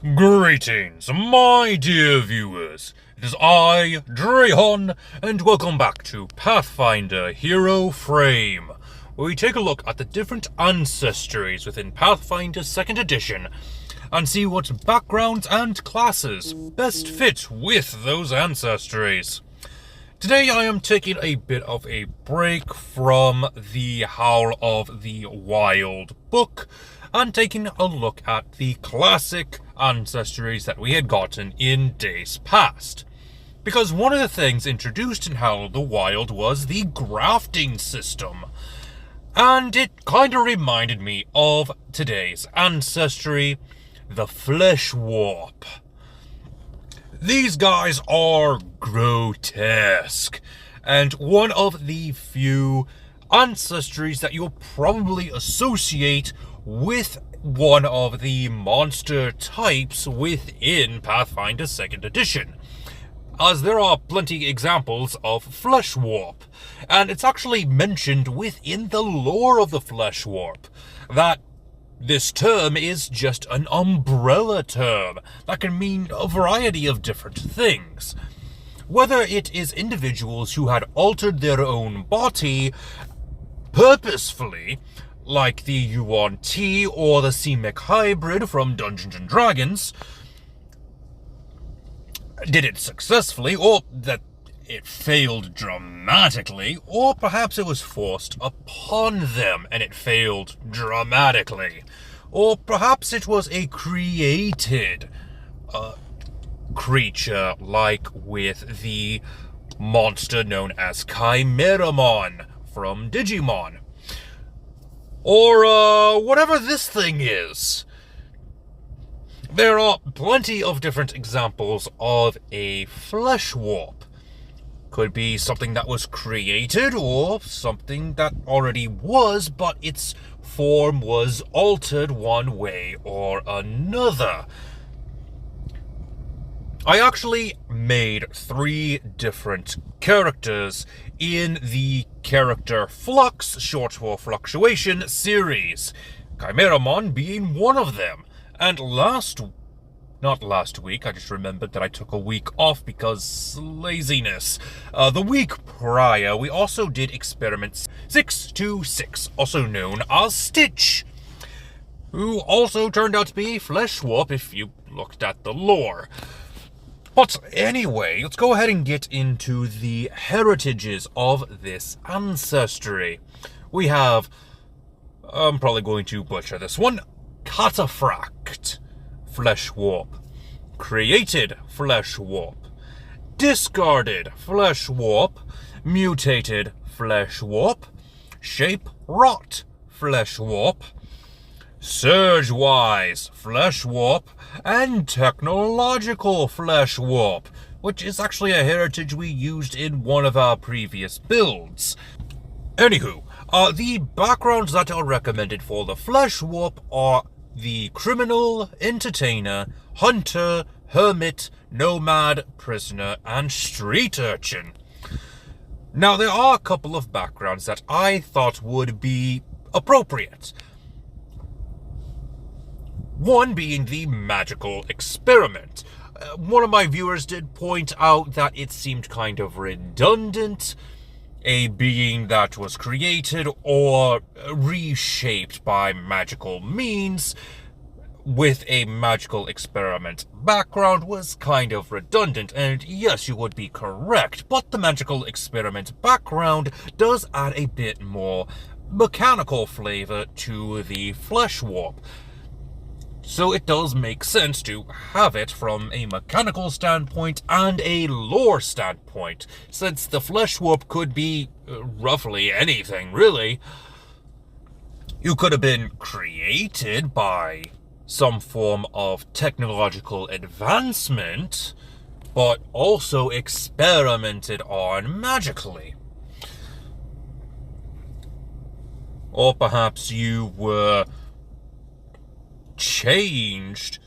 Greetings, my dear viewers. It is I, Drahon, and welcome back to Pathfinder Hero Frame, where we take a look at the different ancestries within Pathfinder 2nd Edition and see what backgrounds and classes best fit with those ancestries. Today I am taking a bit of a break from the Howl of the Wild book and taking a look at the classic ancestries that we had gotten in days past. Because one of the things introduced in Howl of the Wild was the grafting system. And it kind of reminded me of today's ancestry, the Fleshwarp. These guys are grotesque, and one of the few ancestries that you'll probably associate with one of the monster types within Pathfinder 2nd Edition, as there are plenty examples of Fleshwarp, and it's actually mentioned within the lore of the Fleshwarp that this term is just an umbrella term that can mean a variety of different things. Whether it is individuals who had altered their own body purposefully, like the Yuan Ti or the C-Mech hybrid from Dungeons & Dragons, did it successfully, or that it failed dramatically, or perhaps it was forced upon them and it failed dramatically, or perhaps it was a created creature, like with the monster known as Chimeramon from Digimon, or whatever this thing is. There are plenty of different examples of a Fleshwarp. Could be something that was created, or something that already was, but its form was altered one way or another. I actually made 3 different characters in the Character Flux, short for Fluctuation, series, Chimeramon being one of them. And not last week, I just remembered that I took a week off because laziness. The week prior, we also did Experiment 626, also known as Stitch, who also turned out to be a Fleshwarp if you looked at the lore. But anyway, let's go ahead and get into the heritages of this ancestry. We have, I'm probably going to butcher this one, Cataphract Fleshwarp, created Fleshwarp, discarded Fleshwarp, mutated Fleshwarp, shape rot Fleshwarp, surge-wise Fleshwarp, and technological Fleshwarp, which is actually a heritage we used in one of our previous builds. Anywho, the backgrounds that are recommended for the Fleshwarp are the criminal, entertainer, hunter, hermit, nomad, prisoner, and street urchin. Now, there are a couple of backgrounds that I thought would be appropriate. One being the magical experiment. One of my viewers did point out that it seemed kind of redundant, a being that was created or reshaped by magical means with a magical experiment background was kind of redundant, and yes, you would be correct, but the magical experiment background does add a bit more mechanical flavor to the Fleshwarp. So it does make sense to have it from a mechanical standpoint and a lore standpoint, since the Fleshwarp could be roughly anything, really. You could have been created by some form of technological advancement, but also experimented on magically. Or perhaps you were changed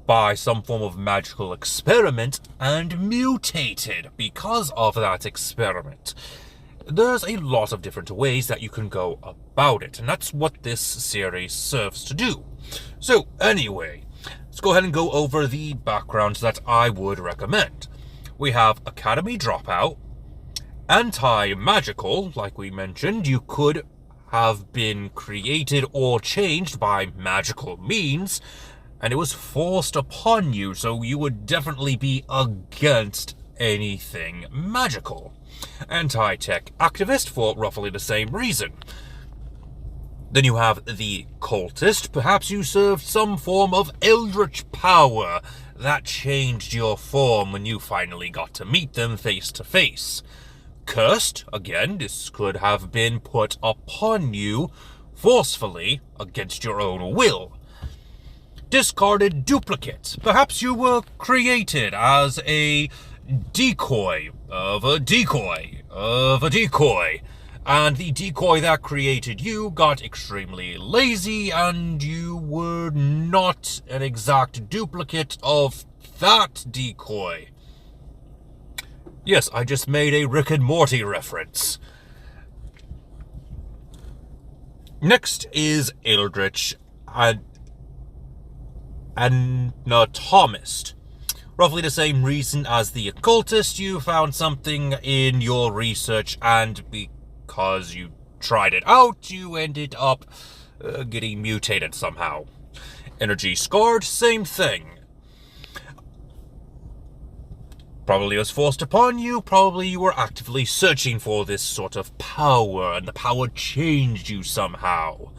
by some form of magical experiment and mutated because of that experiment. There's a lot of different ways that you can go about it, and that's what this series serves to do. So anyway, let's go ahead and go over the backgrounds that I would recommend. We have Academy Dropout, Anti-Magical, like we mentioned. You could have been created or changed by magical means, and it was forced upon you, so you would definitely be against anything magical. Anti-Tech Activist, for roughly the same reason. Then you have the Cultist. Perhaps you served some form of eldritch power that changed your form when you finally got to meet them face to face. Cursed, again, this could have been put upon you forcefully against your own will. Discarded Duplicate. Perhaps you were created as a decoy of a decoy of a decoy, and the decoy that created you got extremely lazy, and you were not an exact duplicate of that decoy. Yes, I just made a Rick and Morty reference. Next is Eldritch Anatomist. Roughly the same reason as the Occultist. You found something in your research, and because you tried it out, you ended up getting mutated somehow. Energy Scarred, same thing. Probably was forced upon you, probably you were actively searching for this sort of power, and the power changed you somehow.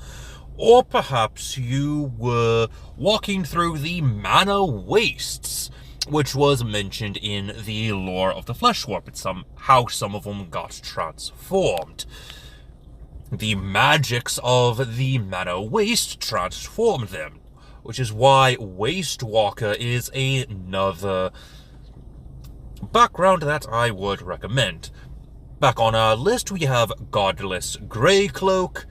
Or perhaps you were walking through the mana wastes, which was mentioned in the lore of the Fleshwarp. It's how some of them got transformed. The magics of the mana waste transformed them, which is why Waste Walker is another background that I would recommend. Back on our list, we have Godless Grey Cloak,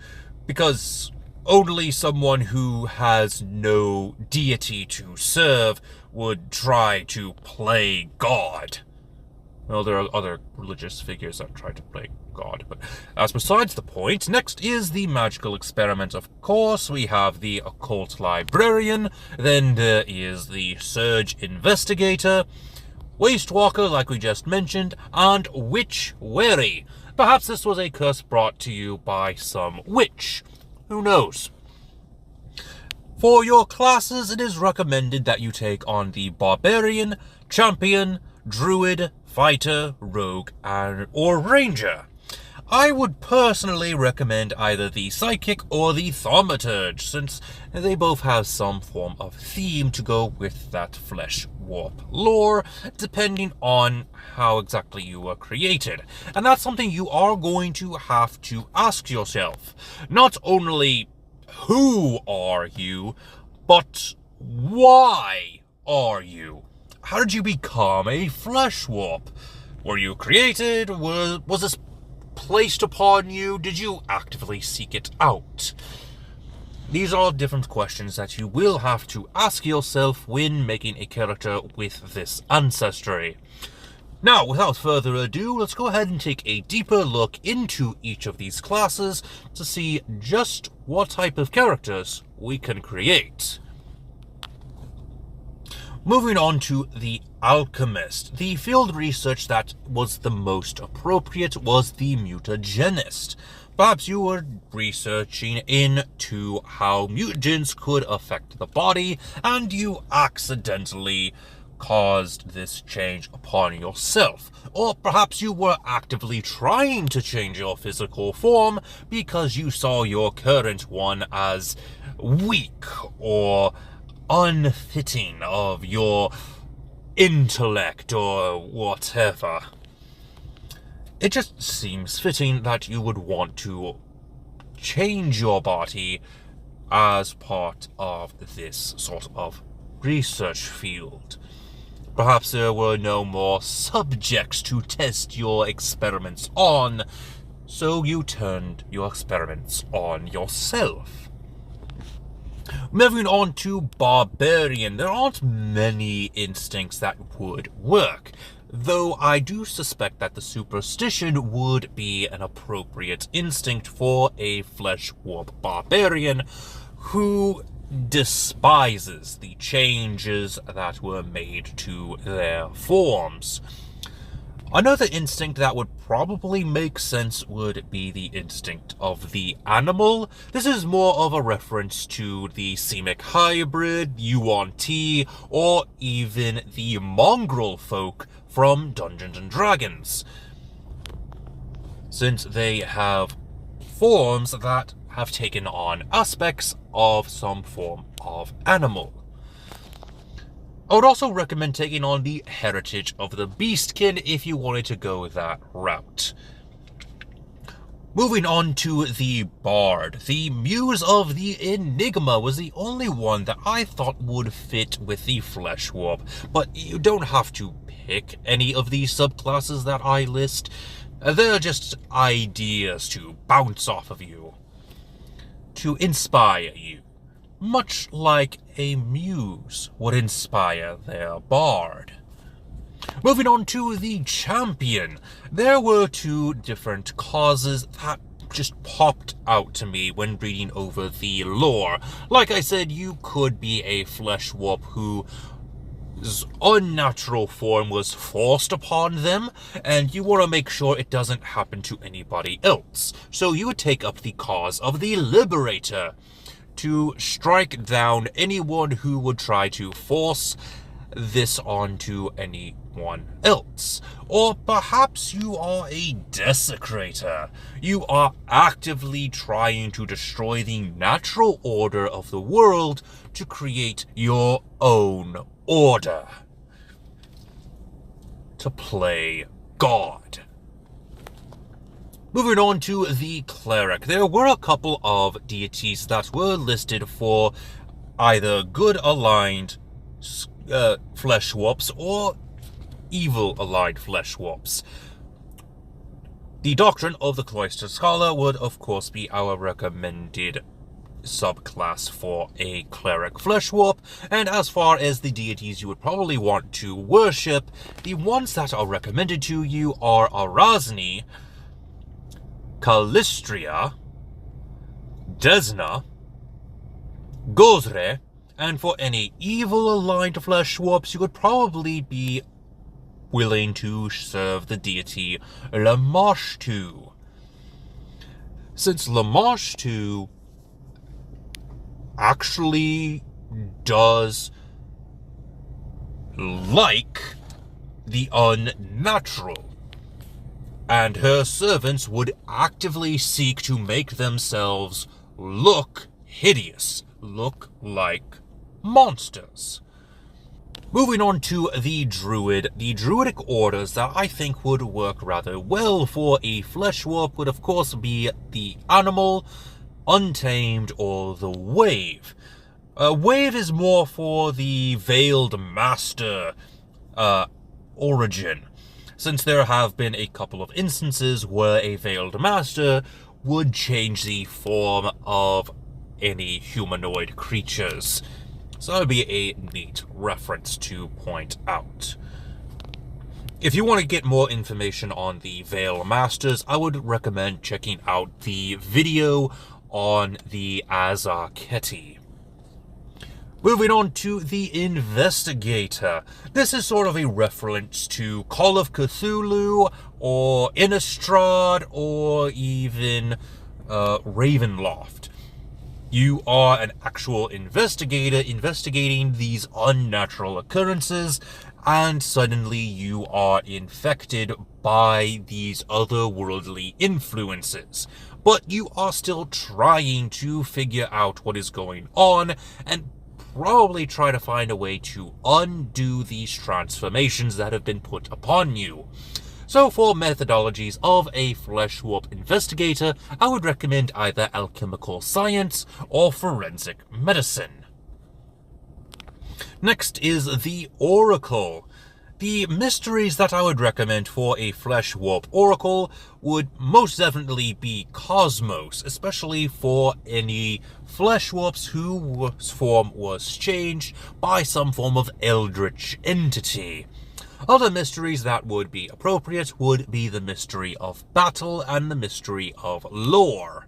because only someone who has no deity to serve would try to play God. Well, there are other religious figures that try to play God, but that's besides the point. Next is the Magical Experiment, of course. We have the Occult Librarian, then there is the Surge Investigator, Waste Walker, like we just mentioned, and Witch Wary. Perhaps this was a curse brought to you by some witch. Who knows? For your classes, it is recommended that you take on the Barbarian, Champion, Druid, Fighter, Rogue, or Ranger. I would personally recommend either the Psychic or the Thaumaturge, since they both have some form of theme to go with that Fleshwarp lore, depending on how exactly you were created. And that's something you are going to have to ask yourself. Not only who are you, but why are you? How did you become a Fleshwarp? Were you created? Was this placed upon you? Did you actively seek it out? These are different questions that you will have to ask yourself when making a character with this ancestry. Now, without further ado, let's go ahead and take a deeper look into each of these classes to see just what type of characters we can create. Moving on to the Alchemist. The field research that was the most appropriate was the Mutagenist. Perhaps you were researching into how mutagens could affect the body, and you accidentally caused this change upon yourself. Or perhaps you were actively trying to change your physical form because you saw your current one as weak or unfitting of your intellect or whatever. It just seems fitting that you would want to change your body as part of this sort of research field. Perhaps there were no more subjects to test your experiments on, so you turned your experiments on yourself. Moving on to Barbarian, there aren't many instincts that would work, though I do suspect that the Superstition would be an appropriate instinct for a Fleshwarp Barbarian who despises the changes that were made to their forms. Another instinct that would probably make sense would be the instinct of the animal. This is more of a reference to the Semic hybrid, Yuan-Ti, or even the mongrel folk from Dungeons & Dragons, since they have forms that have taken on aspects of some form of animal. I would also recommend taking on the heritage of the Beastkin if you wanted to go that route. Moving on to the Bard. The Muse of the Enigma was the only one that I thought would fit with the Fleshwarp, but you don't have to pick any of these subclasses that I list. They're just ideas to bounce off of you, to inspire you, much like a muse would inspire their bard. Moving on to the champion, there were two different causes that just popped out to me when reading over the lore. Like I said, you could be a Fleshwarp whose unnatural form was forced upon them, and you want to make sure it doesn't happen to anybody else. So you would take up the cause of the Liberator, to strike down anyone who would try to force this onto anyone else. Or perhaps you are a Desecrator. You are actively trying to destroy the natural order of the world to create your own order, to play God. Moving on to the Cleric, there were a couple of deities that were listed for either good-aligned Fleshwarps or evil-aligned Fleshwarps. The Doctrine of the Cloistered Scholar would, of course, be our recommended subclass for a Cleric Fleshwarp, and as far as the deities you would probably want to worship, the ones that are recommended to you are Arasni, Calistria, Desna, Gozre, and for any evil-aligned Fleshwarps, you would probably be willing to serve the deity Lamashtu, since Lamashtu actually does like the unnatural, and her servants would actively seek to make themselves look hideous, look like monsters. Moving on to the Druid. The Druidic orders that I think would work rather well for a Fleshwarp would of course be the Animal, Untamed, or the Wave. Wave is more for the Veiled Master origin, since there have been a couple of instances where a Veiled Master would change the form of any humanoid creatures. So that would be a neat reference to point out. If you want to get more information on the Veil Masters, I would recommend checking out the video on the Azarketi. Moving on to the Investigator. This is sort of a reference to Call of Cthulhu, or Innistrad, or even Ravenloft. You are an actual investigator investigating these unnatural occurrences, and suddenly you are infected by these otherworldly influences. But you are still trying to figure out what is going on, and probably try to find a way to undo these transformations that have been put upon you. So for methodologies of a Fleshwarp investigator, I would recommend either alchemical science or forensic medicine. Next is the Oracle. The mysteries that I would recommend for a Fleshwarp Oracle would most definitely be Cosmos, especially for any Fleshwarps whose form was changed by some form of eldritch entity. Other mysteries that would be appropriate would be the mystery of battle and the mystery of lore.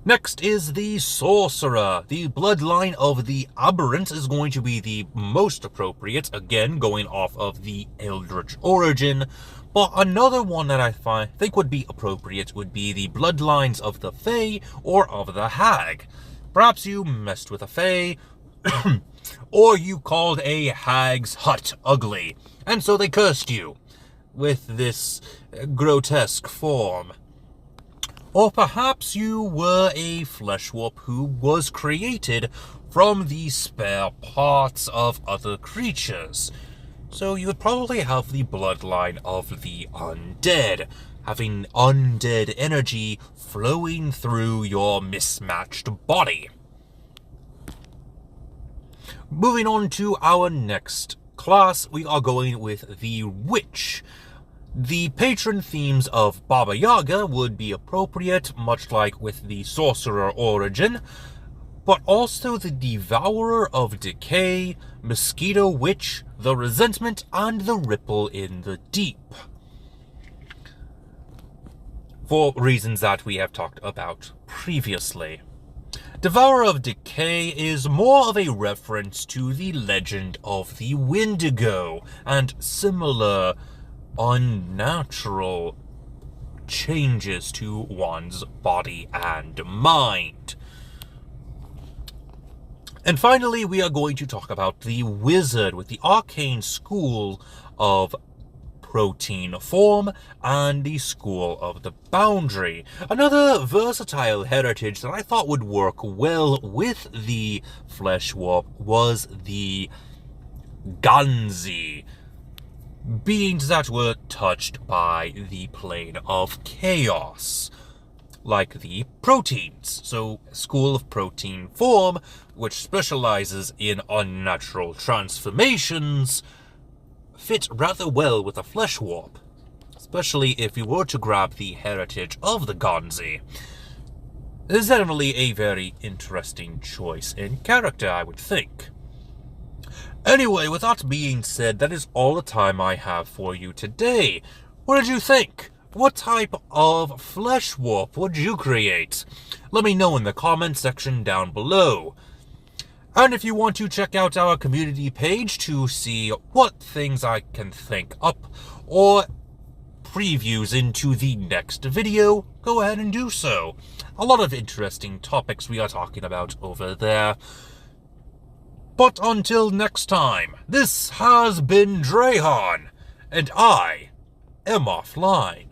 Next is the Sorcerer. The bloodline of the Aberrant is going to be the most appropriate, again going off of the Eldritch origin. But another one that I think would be appropriate would be the bloodlines of the Fae or of the Hag. Perhaps you messed with a Fae, or you called a hag's hut ugly, and so they cursed you with this grotesque form. Or perhaps you were a Fleshwarp who was created from the spare parts of other creatures. So you would probably have the bloodline of the undead, having undead energy flowing through your mismatched body. Moving on to our next class, we are going with the Witch. The patron themes of Baba Yaga would be appropriate, much like with the Sorcerer origin, but also the Devourer of Decay, Mosquito Witch, the Resentment, and the Ripple in the Deep, for reasons that we have talked about previously. Devourer of Decay is more of a reference to the legend of the Wendigo and similar unnatural changes to one's body and mind. And finally, we are going to talk about the Wizard with the arcane school of protein form and the school of the boundary. Another versatile heritage that I thought would work well with the Fleshwarp was the Ganzi, beings that were touched by the plane of chaos, like the proteins. So, school of protein form, which specializes in unnatural transformations, fit rather well with a Fleshwarp, especially if you were to grab the heritage of the Ganzi. It is definitely a very interesting choice in character, I would think. Anyway, with that being said, that is all the time I have for you today. What did you think? What type of Fleshwarp would you create? Let me know in the comment section down below. And if you want to check out our community page to see what things I can think up or previews into the next video, go ahead and do so. A lot of interesting topics we are talking about over there. But until next time, this has been Drehan, and I am offline.